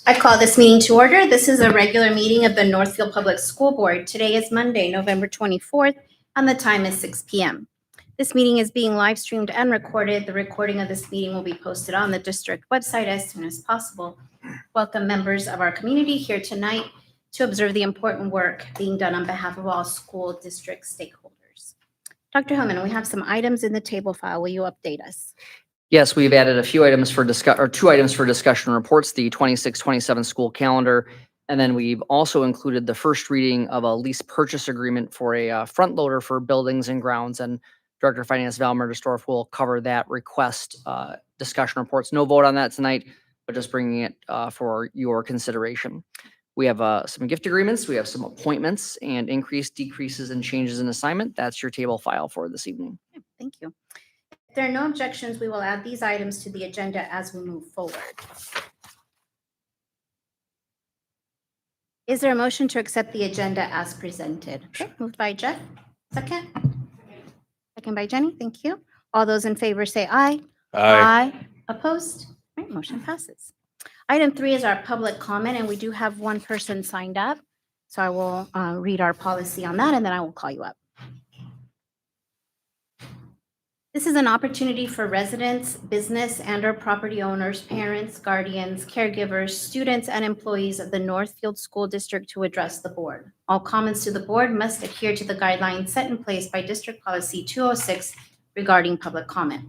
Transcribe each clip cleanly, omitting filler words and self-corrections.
I call this meeting to order. This is a regular meeting of the Northfield Public School Board. Today is Monday, November 24th, and the time is 6 p.m. This meeting is being live streamed and recorded. The recording of this meeting will be posted on the district website as soon as possible. Welcome members of our community here tonight to observe the important work being done on behalf of all school district stakeholders. Dr. Hillman, we have some items in the table file. Will you update us? Yes, we've added a few items for two items for discussion reports, the 26-27 school calendar, and then we've also included the first reading of a lease purchase agreement for a front loader for buildings and grounds. And Director of Finance Val Murdersdorf will cover that request discussion reports. No vote on that tonight, but just bringing it for your consideration. We have some gift agreements, we have some appointments and increased, decreases, and changes in assignment. That's your table file for this evening. Okay, thank you. If there are no objections, we will add these items to the agenda as we move forward. Is there a motion to accept the agenda as presented? Okay, moved by Jeff. Second? Second by Jenny. Thank you. All those in favor say aye. Aye. Opposed? All right, motion passes. Item 3 is our public comment, and we do have one person signed up. So I will read our policy on that, and then I will call you up. This is an opportunity for residents, business, and/or property owners, parents, guardians, caregivers, students, and employees of the Northfield School District to address the board. All comments to the board must adhere to the guidelines set in place by District Policy 206 regarding public comment.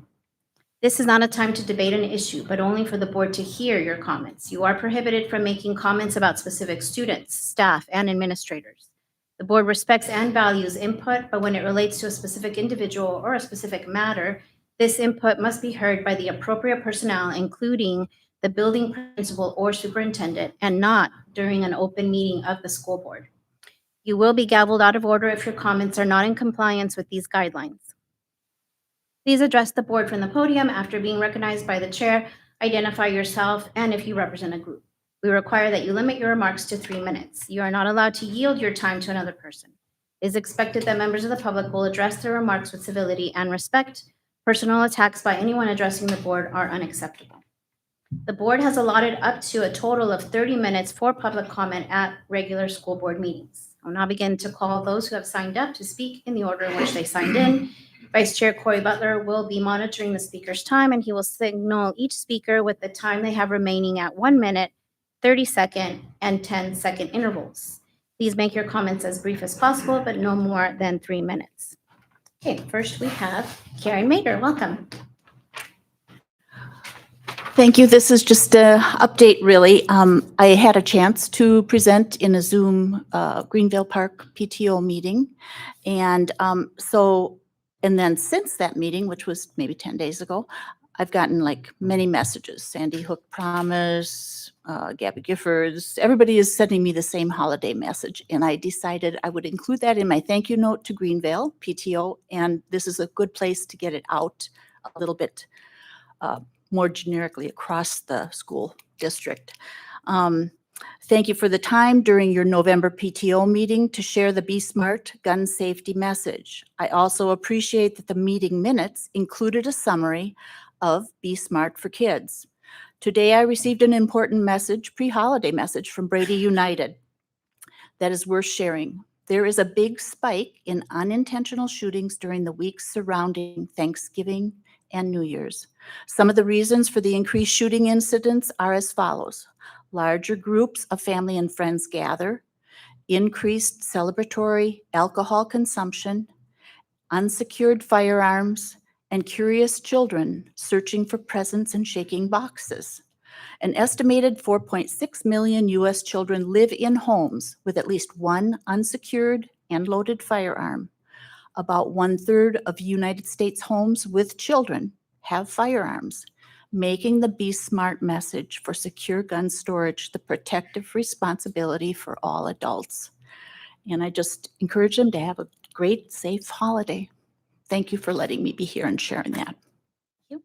This is not a time to debate an issue, but only for the board to hear your comments. You are prohibited from making comments about specific students, staff, and administrators. The board respects and values input, but when it relates to a specific individual or a specific matter, this input must be heard by the appropriate personnel, including the building principal or superintendent, and not during an open meeting of the school board. You will be gavelled out of order if your comments are not in compliance with these guidelines. Please address the board from the podium after being recognized by the chair. Identify yourself and if you represent a group. We require that you limit your remarks to 3 minutes. You are not allowed to yield your time to another person. It is expected that members of the public will address their remarks with civility and respect. Personal attacks by anyone addressing the board are unacceptable. The board has allotted up to a total of 30 minutes for public comment at regular school board meetings. I'll now begin to call those who have signed up to speak in the order in which they signed in. Vice Chair Corey Butler will be monitoring the speaker's time, and he will signal each speaker with the time they have remaining at 1 minute, 30-second, and 10-second intervals. Please make your comments as brief as possible, but no more than 3 minutes. Okay, first we have Karen Mader. Welcome. Thank you. This is just an update, really. I had a chance to present in a Zoom Greenville Park PTO meeting. And then since that meeting, which was maybe 10 days ago, I've gotten like many messages. Sandy Hook Promise, Gabby Giffords, everybody is sending me the same holiday message. And I decided I would include that in my thank you note to Greenville PTO. And this is a good place to get it out a little bit more generically across the school district. Thank you for the time during your November PTO meeting to share the Be Smart gun safety message. I also appreciate that the meeting minutes included a summary of Be Smart for Kids. Today, I received an important message, pre-holiday message from Brady United that is worth sharing. There is a big spike in unintentional shootings during the weeks surrounding Thanksgiving and New Year's. Some of the reasons for the increased shooting incidents are as follows. Larger groups of family and friends gather, increased celebratory alcohol consumption, unsecured firearms, and curious children searching for presents and shaking boxes. An estimated 4.6 million U.S. children live in homes with at least one unsecured and loaded firearm. About 1/3 of United States homes with children have firearms, making the Be Smart message for secure gun storage the protective responsibility for all adults. And I just encourage them to have a great, safe holiday. Thank you for letting me be here and sharing that. Thank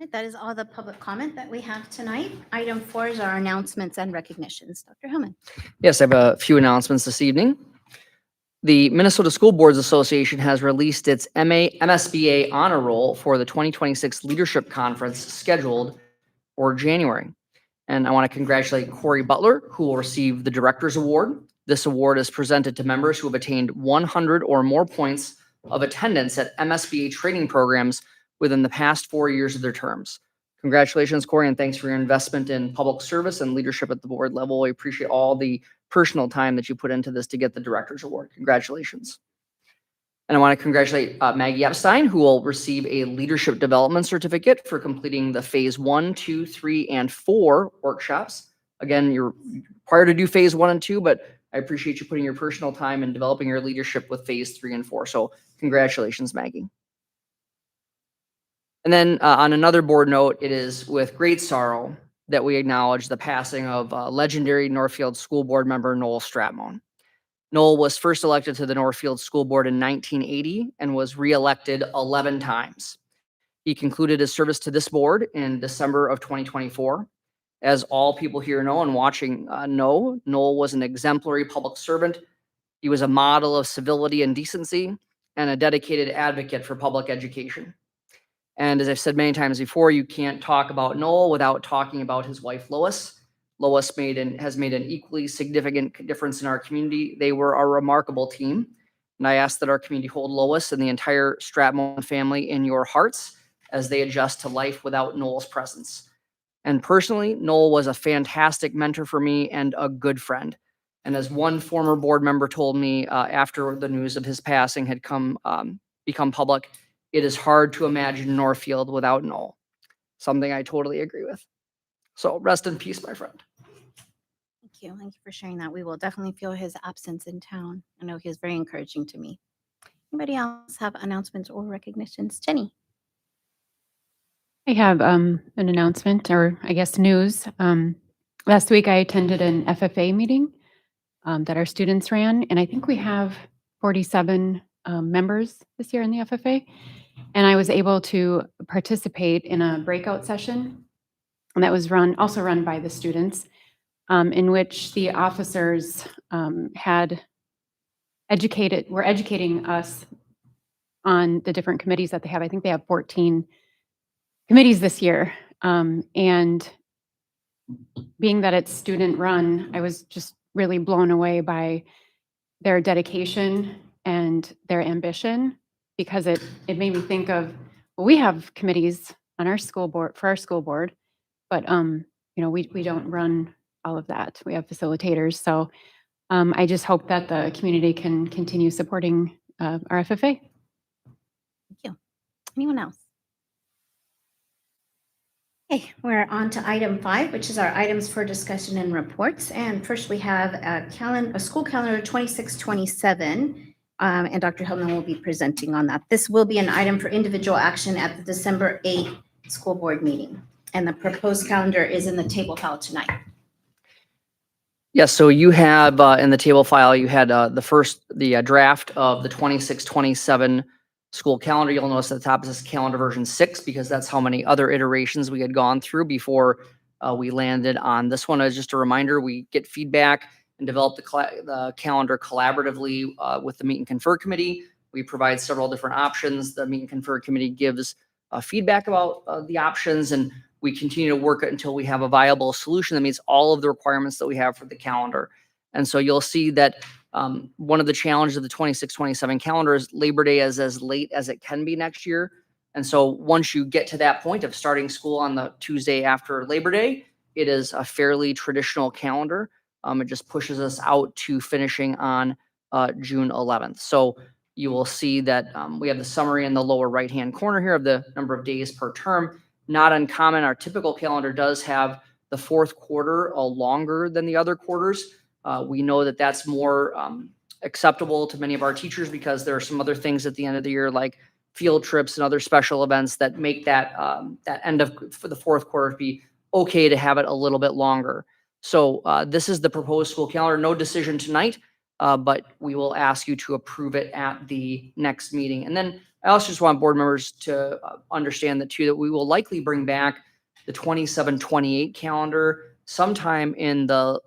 you. That is all the public comment that we have tonight. Item 4 is our announcements and recognitions. Dr. Hillman. Yes, I have a few announcements this evening. The Minnesota School Boards Association has released its MSBA honor roll for the 2026 Leadership Conference scheduled for January. And I want to congratulate Corey Butler, who will receive the Director's Award. This award is presented to members who have attained 100 or more points of attendance at MSBA training programs within the past 4 years of their terms. Congratulations, Corey, and thanks for your investment in public service and leadership at the board level. We appreciate all the personal time that you put into this to get the Director's Award. Congratulations. And I want to congratulate Maggie Epstein, who will receive a leadership development certificate for completing the phase 1, 2, 3, and 4 workshops. Again, you're required to do phase 1 and 2, but I appreciate you putting your personal time and developing your leadership with phase 3 and 4. So congratulations, Maggie. And then on another board note, it is with great sorrow that we acknowledge the passing of legendary Northfield School Board member Noel Stratmon. Noel was first elected to the Northfield School Board in 1980 and was reelected 11 times. He concluded his service to this board in December of 2024. As all people here know and watching know, Noel was an exemplary public servant. He was a model of civility and decency and a dedicated advocate for public education. And as I've said many times before, you can't talk about Noel without talking about his wife, Lois. Lois has made an equally significant difference in our community. They were a remarkable team. And I ask that our community hold Lois and the entire Stratmon family in your hearts as they adjust to life without Noel's presence. And personally, Noel was a fantastic mentor for me and a good friend. And as one former board member told me after the news of his passing had become public, it is hard to imagine Northfield without Noel. Something I totally agree with. So rest in peace, my friend. Thank you. Thank you for sharing that. We will definitely feel his absence in town. I know he was very encouraging to me. Anybody else have announcements or recognitions? Jenny? I have an announcement, or I guess news. Last week I attended an FFA meeting that our students ran, and I think we have 47 members this year in the FFA. And I was able to participate in a breakout session that was also run by the students, in which the officers were educating us on the different committees that they have. I think they have 14 committees this year. And being that it's student run, I was just really blown away by their dedication and their ambition, because it made me think of, well, we have committees on our school board, but we don't run all of that. We have facilitators. So I just hope that the community can continue supporting our FFA. Thank you. Anyone else? Okay, we're on to item 5, which is our items for discussion and reports. And first we have a school calendar 26-27, and Dr. Hillman will be presenting on that. This will be an item for individual action at the December 8th school board meeting. And the proposed calendar is in the table file tonight. Yes, so you have in the table file, you had the draft of the 26-27 school calendar. You'll notice at the top it says calendar version 6, because that's how many other iterations we had gone through before we landed on this one. As just a reminder, we get feedback and develop the calendar collaboratively with the Meet and Confer Committee. We provide several different options. The Meet and Confer Committee gives feedback about the options, and we continue to work it until we have a viable solution that meets all of the requirements that we have for the calendar. And so you'll see that one of the challenges of the 26-27 calendar is Labor Day is as late as it can be next year. And so once you get to that point of starting school on the Tuesday after Labor Day, it is a fairly traditional calendar. It just pushes us out to finishing on June 11th. So you will see that we have the summary in the lower right-hand corner here of the number of days per term. Not uncommon. Our typical calendar does have the fourth quarter longer than the other quarters. We know that that's more acceptable to many of our teachers, because there are some other things at the end of the year, like field trips and other special events, that make that for the fourth quarter be okay to have it a little bit longer. So this is the proposed school calendar. No decision tonight, but we will ask you to approve it at the next meeting. And then I also just want board members to understand that we will likely bring back the 27-28 calendar sometime in the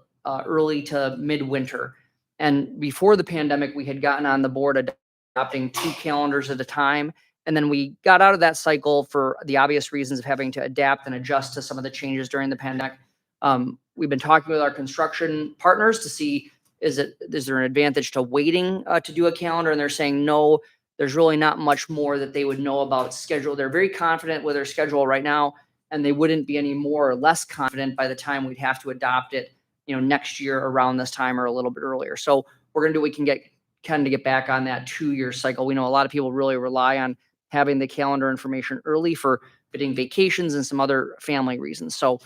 early to midwinter. And before the pandemic, we had gotten on the board adopting 2 calendars at a time. And then we got out of that cycle for the obvious reasons of having to adapt and adjust to some of the changes during the pandemic. We've been talking with our construction partners to see, is there an advantage to waiting to do a calendar? And they're saying, no, there's really not much more that they would know about schedule. They're very confident with their schedule right now, and they wouldn't be any more or less confident by the time we'd have to adopt it, next year around this time or a little bit earlier. So we're going to do what we can to get back on that 2-year cycle. We know a lot of people really rely on having the calendar information early for fitting vacations and some other family reasons. So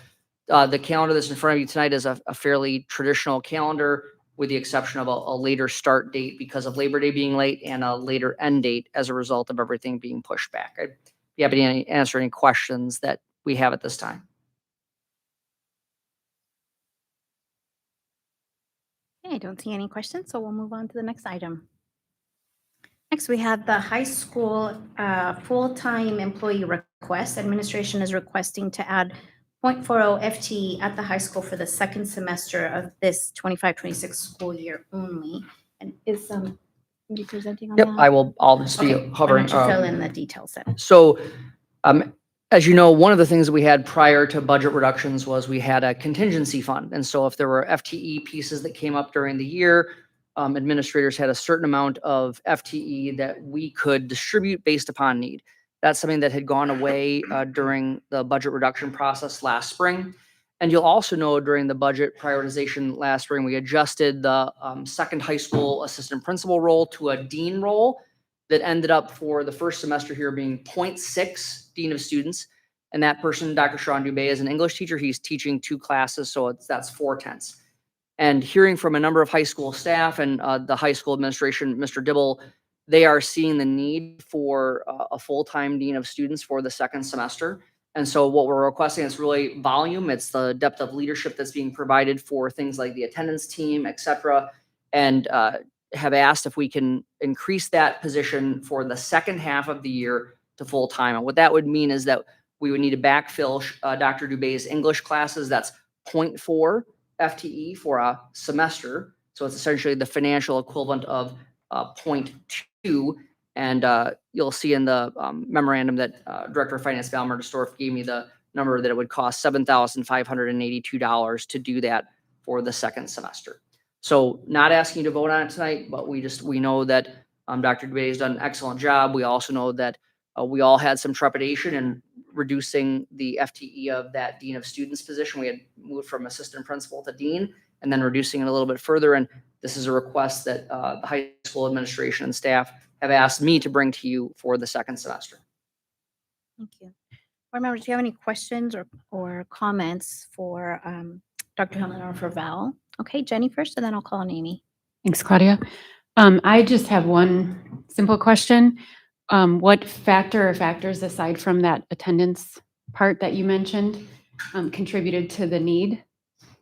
the calendar that's in front of you tonight is a fairly traditional calendar, with the exception of a later start date because of Labor Day being late and a later end date as a result of everything being pushed back. I'd be happy to answer any questions that we have at this time. Okay, I don't see any questions, so we'll move on to the next item. Next, we have the high school full-time employee request. Administration is requesting to add 0.40 FTE at the high school for the second semester of this 25-26 school year only. And is somebody presenting on that? Yep, I'll just be Okay, why hovering. don't you fill in the details then? So, as you know, one of the things that we had prior to budget reductions was we had a contingency fund. And so if there were FTE pieces that came up during the year, administrators had a certain amount of FTE that we could distribute based upon need. That's something that had gone away during the budget reduction process last spring. And you'll also know during the budget prioritization last spring, we adjusted the second high school assistant principal role to a dean role that ended up for the first semester here being 0.6 dean of students. And that person, Dr. Sean Dubé, is an English teacher. He's teaching 2 classes, so that's 4/10. And hearing from a number of high school staff and the high school administration, Mr. Dibble, they are seeing the need for a full-time dean of students for the second semester. And so what we're requesting is really volume. It's the depth of leadership that's being provided for things like the attendance team, et cetera. And have asked if we can increase that position for the second half of the year to full-time. And what that would mean is that we would need to backfill Dr. Dubé's English classes. That's 0.4 FTE for a semester. So it's essentially the financial equivalent of 0.2. And you'll see in the memorandum that Director of Finance Val Mergestorff gave me the number that it would cost $7,582 to do that for the second semester. So not asking you to vote on it tonight, but we know that Dr. Dubé has done an excellent job. We also know that we all had some trepidation in reducing the FTE of that dean of students position. We had moved from assistant principal to dean and then reducing it a little bit further. And this is a request that the high school administration and staff have asked me to bring to you for the second semester. Thank you. Board members, do you have any questions or comments for Dr. Hillman or for Val? Okay, Jenny first, and then I'll call on Amy. Thanks, Claudia. I just have one simple question. What factor or factors aside from that attendance part that you mentioned contributed to the need?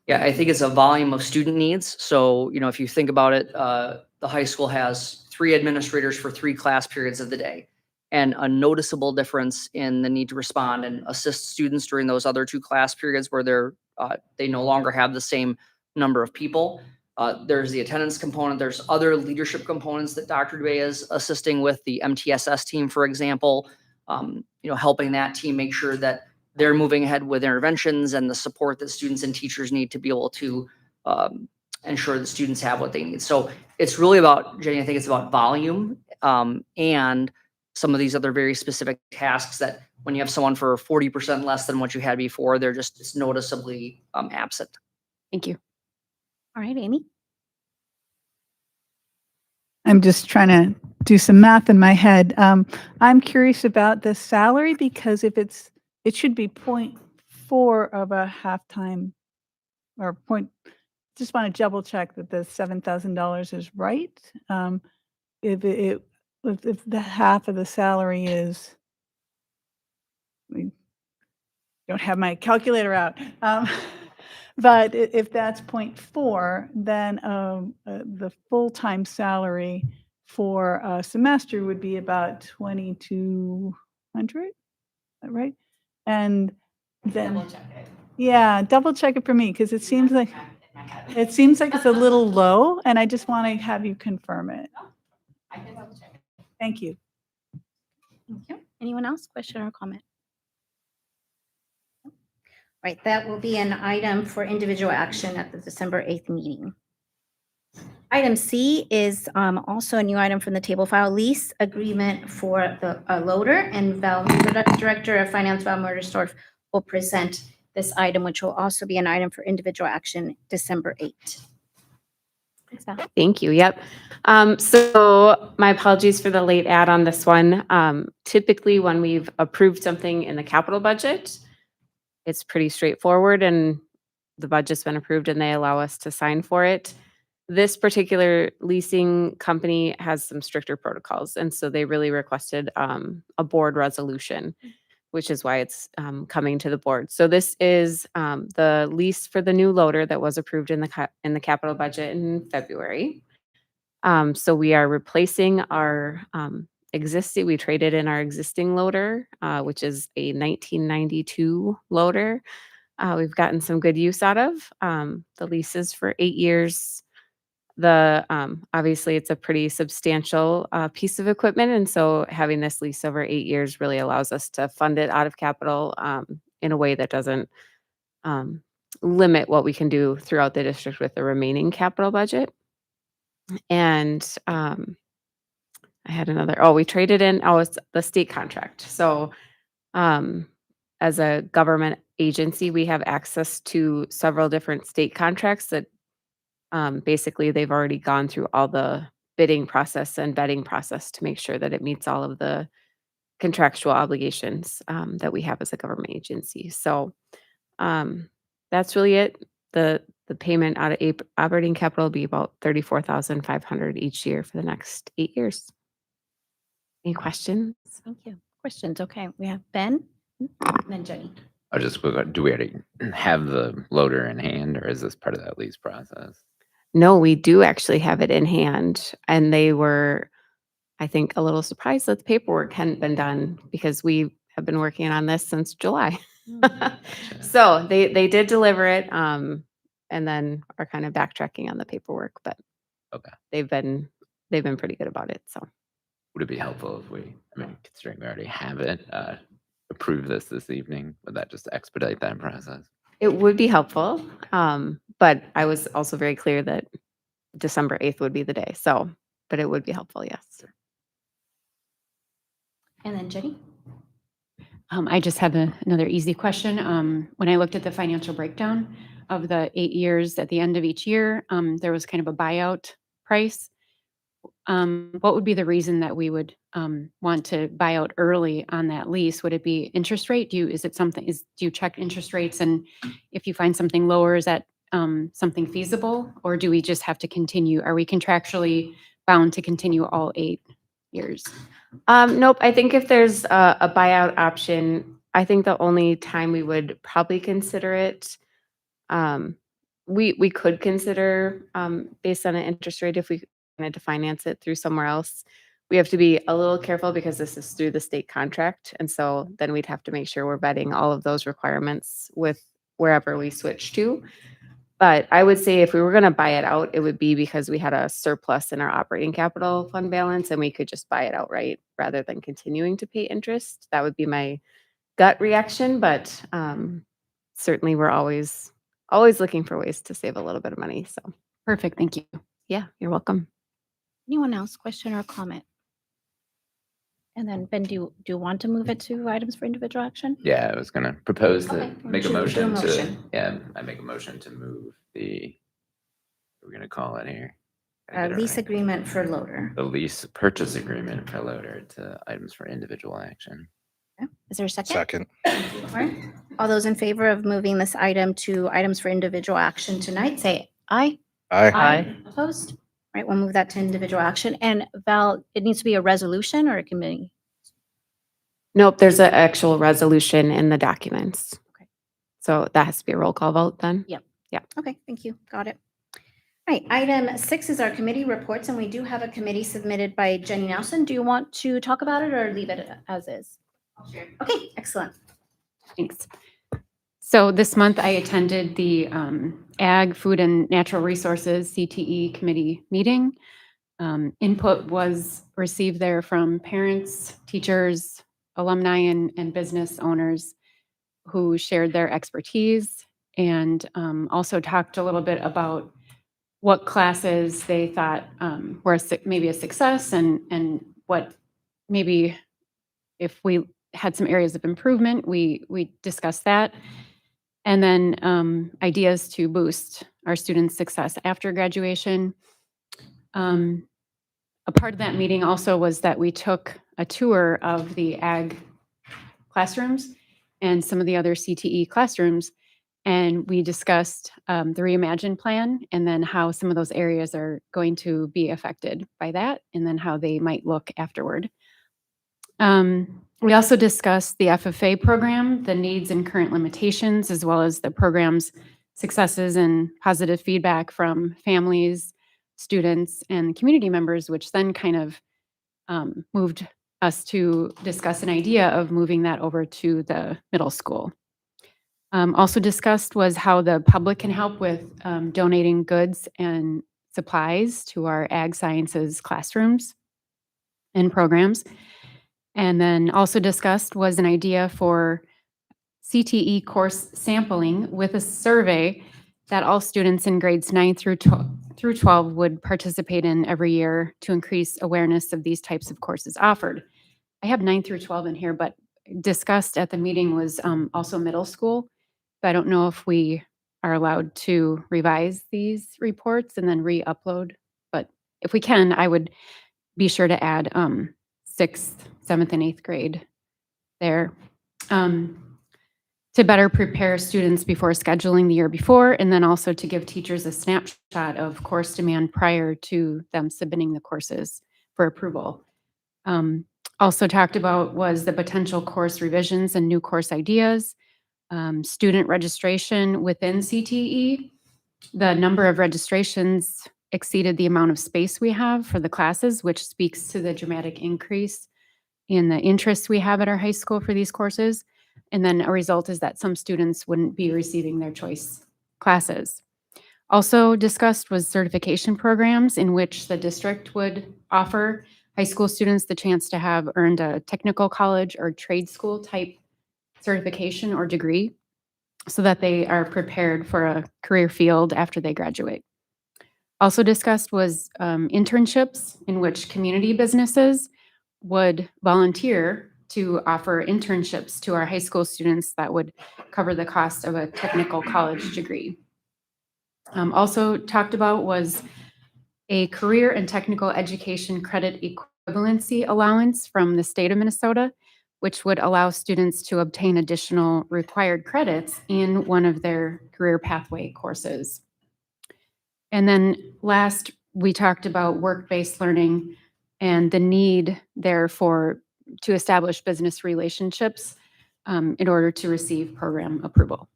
Yeah, I think it's a volume of student needs. So, if you think about it, the high school has 3 administrators for 3 class periods of the day, and a noticeable difference in the need to respond and assist students during those other 2 class periods where they no longer have the same number of people. There's the attendance component. There's other leadership components that Dr. Dubé is assisting with, the MTSS team, for example, helping that team make sure that they're moving ahead with interventions and the support that students and teachers need to be able to ensure that students have what they need. So it's really about, Jenny, I think it's about volume and some of these other very specific tasks that when you have someone for 40% less than what you had before, they're just noticeably absent. Thank you. All right, Amy. I'm just trying to do some math in my head. I'm curious about the salary because if it should be 0.4 of a halftime or just want to double check that the $7,000 is right. If the half of the salary is, I don't have my calculator out. But if that's 0.4, then the full-time salary for a semester would be about $2,200, is that right? And then, yeah, double check it for me because it seems like it's a little low, and I just want to have you confirm it. I can double check. Thank you. Thank you. Anyone else? Question or comment? Right, that will be an item for individual action at the December 8th meeting. Item C is also a new item from the table file, lease agreement for the loader, and Val, Director of Finance, Val Murderstorff, will present this item, which will also be an item for individual action December 8th. Thanks, Val. Thank you. Yep. So my apologies for the late add on this one. Typically, when we've approved something in the capital budget, it's pretty straightforward and the budget's been approved and they allow us to sign for it. This particular leasing company has some stricter protocols, and so they really requested a board resolution, which is why it's coming to the board. So this is the lease for the new loader that was approved in the capital budget in February. So we are replacing our we traded in our existing loader, which is a 1992 loader. We've gotten some good use out of. The lease is for 8 years. Obviously it's a pretty substantial piece of equipment. And so having this lease over 8 years really allows us to fund it out of capital in a way that doesn't limit what we can do throughout the district with the remaining capital budget. And I had we traded in, it's the state contract. So as a government agency, we have access to several different state contracts that basically they've already gone through all the bidding process and vetting process to make sure that it meets all of the contractual obligations that we have as a government agency. So that's really it. The payment out of operating capital will be about $34,500 each year for the next 8 years. Any questions? Thank you. Questions? Okay, we have Ben and then Jenny. I just, do we already have the loader in hand, or is this part of that lease process? No, we do actually have it in hand, and they were, I think, a little surprised that the paperwork hadn't been done because we have been working on this since July. So they did deliver it, and then are kind of backtracking on the paperwork, but Okay. they've been pretty good about it. So Would it be helpful if considering we already have it, approve this evening? Would that just expedite that process? it would be helpful, but I was also very clear that December 8th would be the day. So, but it would be helpful, yes. And then Jenny. I just have another easy question. When I looked at the financial breakdown of the 8 years, at the end of each year, there was kind of a buyout price. What would be the reason that we would want to buy out early on that lease? Would it be interest rate? Do you check interest rates, and if you find something lower, is that something feasible, or do we just have to continue? Are we contractually bound to continue all 8 years? Nope. I think if there's a buyout option, I think the only time we would probably consider it, we could consider based on an interest rate if we wanted to finance it through somewhere else. We have to be a little careful because this is through the state contract. And so then we'd have to make sure we're vetting all of those requirements with wherever we switch to. But I would say if we were going to buy it out, it would be because we had a surplus in our operating capital fund balance and we could just buy it outright rather than continuing to pay interest. That would be my gut reaction, but certainly we're always looking for ways to save a little bit of money. So Perfect. Thank you. yeah, you're welcome. Anyone else, question or comment? And then Ben, do you want to move it to items for individual action? Yeah, I was gonna propose to Okay, make a should we do a motion to, motion? I make a motion to move what we're gonna call it here. Gotta get it Lease right. agreement for loader. The lease purchase agreement for loader to items for individual action. Okay. Is there a second? Second. Lauren? All those in favor of moving this item to items for individual action tonight, say aye. Aye. Opposed? All right, we'll move that to individual action. And Val, it needs to be a resolution or a committee? Nope, there's an actual resolution in the documents. Okay. So that has to be a roll call vote then? Okay, thank you. Got it. All right, item 6 is our committee reports, and we do have a committee submitted by Jenny Nelson. Do you want to talk about it or leave it as is? Okay, excellent. Thanks. So this month I attended the Ag, Food and Natural Resources CTE committee meeting. Input was received there from parents, teachers, alumni, and business owners who shared their expertise and also talked a little bit about what classes they thought were maybe a success and what maybe if we had some areas of improvement, we discussed that. And then ideas to boost our students' success after graduation. A part of that meeting also was that we took a tour of the ag classrooms and some of the other CTE classrooms, and we discussed the Reimagine plan and then how some of those areas are going to be affected by that and then how they might look afterward. We also discussed the FFA program, the needs and current limitations, as well as the program's successes and positive feedback from families, students, and community members, which then kind of moved us to discuss an idea of moving that over to the middle school. Also discussed was how the public can help with donating goods and supplies to our ag sciences classrooms and programs. And then also discussed was an idea for CTE course sampling with a survey that all students in grades 9 through 12 would participate in every year to increase awareness of these types of courses offered. I have 9 through 12 in here, but discussed at the meeting was also middle school. But I don't know if we are allowed to revise these reports and then re-upload. But if we can, I would be sure to add 6th, 7th, and 8th grade there to better prepare students before scheduling the year before, and then also to give teachers a snapshot of course demand prior to them submitting the courses for approval. Also talked about was the potential course revisions and new course ideas, student registration within CTE. The number of registrations exceeded the amount of space we have for the classes, which speaks to the dramatic increase in the interest we have at our high school for these courses. And then a result is that some students wouldn't be receiving their choice classes. Also discussed was certification programs in which the district would offer high school students the chance to have earned a technical college or trade school type certification or degree so that they are prepared for a career field after they graduate. Also discussed was internships in which community businesses would volunteer to offer internships to our high school students that would cover the cost of a technical college degree. Also talked about was a career and technical education credit equivalency allowance from the state of Minnesota, which would allow students to obtain additional required credits in one of their career pathway courses. And then last, we talked about work-based learning and the need therefore to establish business relationships in order to receive program approval.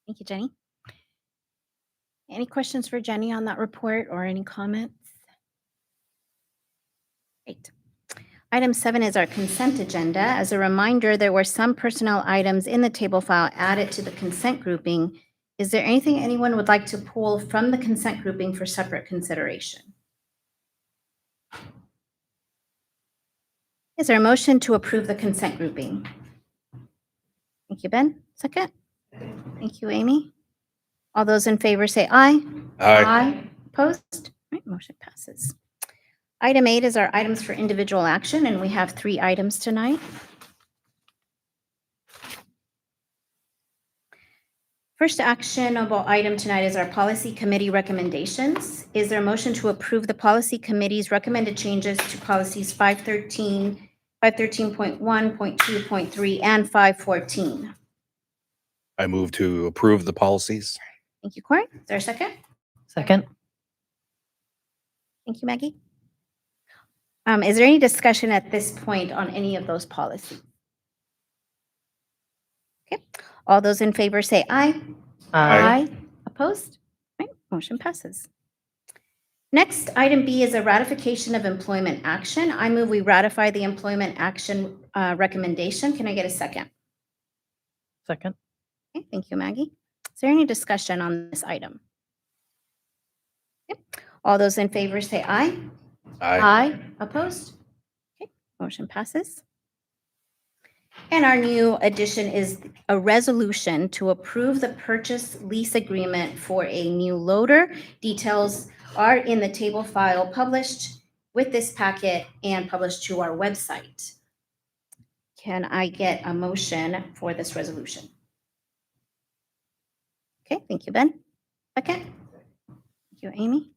Thank you, Jenny. Any questions for Jenny on that report or any comments? Great. Item 7 is our consent agenda. As a reminder, there were some personnel items in the table file added to the consent grouping. Is there anything anyone would like to pull from the consent grouping for separate consideration? Is there a motion to approve the consent grouping? Thank you, Ben. Second? Thank you, Amy. All those in favor say aye. Aye. Opposed? All right, motion passes. Item 8 is our items for individual action, and we have 3 items tonight. First actionable item tonight is our policy committee recommendations. Is there a motion to approve the policy committee's recommended changes to policies 513, 513.1, .2, .3, and 514? I move to approve the policies. Thank you, Cory. Is there a second? Second. Thank you, Maggie. Is there any discussion at this point on any of those policies? Okay. All those in favor say aye. Aye. Opposed? Right, motion passes. Next, item B is a ratification of employment action. I move we ratify the employment action recommendation. Can I get a second? Second. Okay, thank you, Maggie. Is there any discussion on this item? Okay. All those in favor say aye. Aye. Opposed? Okay, motion passes. And our new addition is a resolution to approve the purchase lease agreement for a new loader. Details are in the table file published with this packet and published to our website. Can I get a motion for this resolution? Okay, thank you, Ben. Second? Thank you, Amy.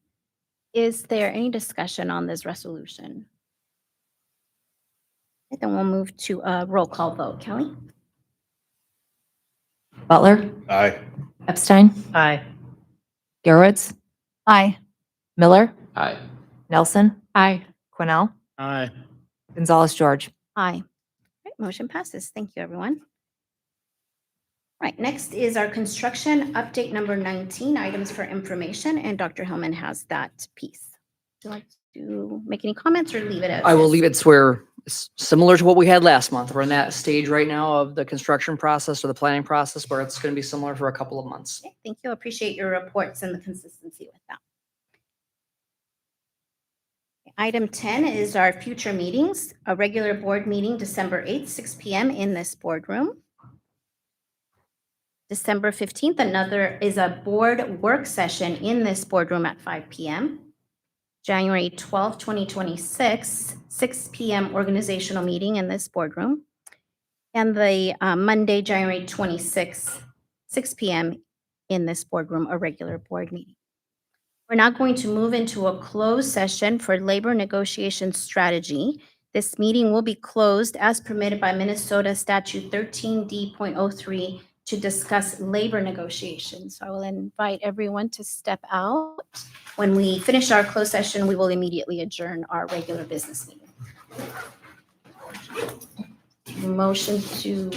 Is there any discussion on this resolution? Okay, then we'll move to a roll call vote. Kelly? Butler, Aye. Epstein, Aye. Garowitz, Aye. Miller, Aye. Nelson, Aye. Quinnell, Aye. Gonzalez, George. Aye. Right, motion passes. Thank you, everyone. Right, next is our construction update number 19, items for information, and Dr. Hellman has that piece. Would you like to make any comments or leave it as? I will is? leave it where it's similar to what we had last month. We're in that stage right now of the construction process or the planning process where it's going to be similar for a couple of months. Okay, thank you. Appreciate your reports and the consistency with that. Item 10 is our future meetings, a regular board meeting, December 8th, 6 p.m. in this boardroom. December 15th, another is a board work session in this boardroom at 5 p.m. January 12th, 2026, 6 p.m. organizational meeting in this boardroom. And the Monday, January 26th, 6 p.m. in this boardroom, a regular board meeting. We're now going to move into a closed session for labor negotiation strategy. This meeting will be closed as permitted by Minnesota Statute 13D.03 to discuss labor negotiations. So I will invite everyone to step out. When we finish our closed session, we will immediately adjourn our regular business meeting. Motion to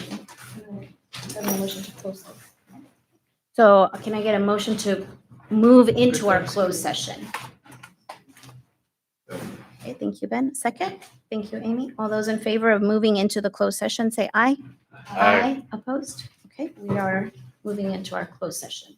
close. So can I get a motion to move into our closed session? Okay, thank you, Ben. Second? Thank you, Amy. All those in favor of moving into the closed session, say aye. Aye. Opposed? Okay, we are moving into our closed session.